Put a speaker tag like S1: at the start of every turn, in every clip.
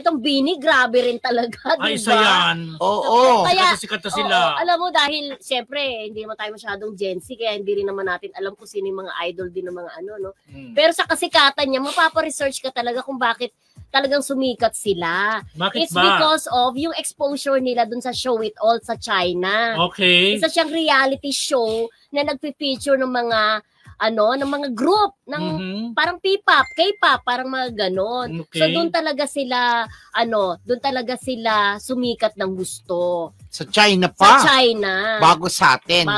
S1: Itong Bini, grabe rin talaga, diba?
S2: Ay, isa yan.
S3: Oo.
S1: Kaya,
S2: sikat na sila.
S1: alam mo, dahil, siyempre, hindi naman tayo masyadong Gen Z, kaya hindi rin naman natin alam kung sino yung mga idol din ng mga ano, no? Pero sa kasikatan niya, mapapa-research ka talaga kung bakit talagang sumikat sila.
S2: Bakit
S1: It's
S2: ba?
S1: because of yung exposure nila dun sa Show It All sa China.
S2: Okay.
S1: Isa siyang reality show na nagpi-feature ng mga ng mga group ng parang P-pop, K-pop, parang mga ganon.
S2: Okay.
S1: So doon talaga sila sumikat ng gusto.
S3: Sa China pa?
S1: Sa China.
S3: Bago sa atin.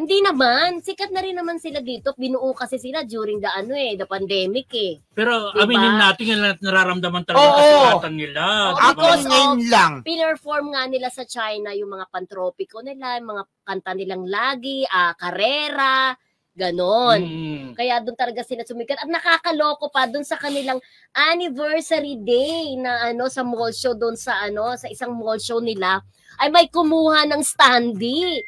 S1: Hindi naman. Sikat na rin naman sila dito. Binuo kasi sila during the pandemic eh.
S2: Pero
S1: diba?
S2: aminin natin nararamdaman talaga kasikatan nila.
S1: Because
S3: ngayon lang.
S1: Pinerform nga nila sa China yung mga pantropiko nila, yung mga kanta nilang lagi, Carrera, ganon. Kaya doon talaga sila sumikat. At nakakaloko pa doon sa kanilang anniversary day na sa mall show doon sa isang mall show nila ay may kumuha ng standee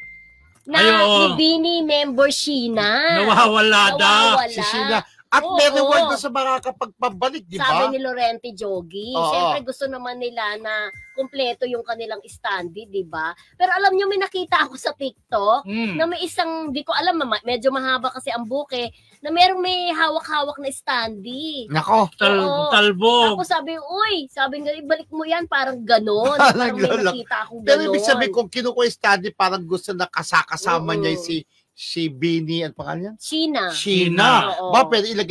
S1: na ni Bini member Sheena.
S2: Nawawala daw.
S3: Si Sheena. At may reward na sa makakapagpabalik, di ba?
S1: Sabi ni Lorente Jogi.
S3: Oo.
S1: Siyempre gusto naman nila na kumpleto yung kanilang standee, di ba? Pero alam nyo, may nakita ako sa TikTok na may isang, di ko alam, medyo mahaba kasi ang buke, na may hawak-hawak na standee.
S3: Nako.
S2: Talbog.
S1: Ako sabi nga, ibalik mo yan, parang ganon. Parang may nakita akong ganon.
S3: Pero ibig sabihin, kung kinukuha yung standee, parang gusto na kasama niya si Bini, at pangalan niya?
S1: Sheena.
S3: Sheena. Ba, pwede ilagay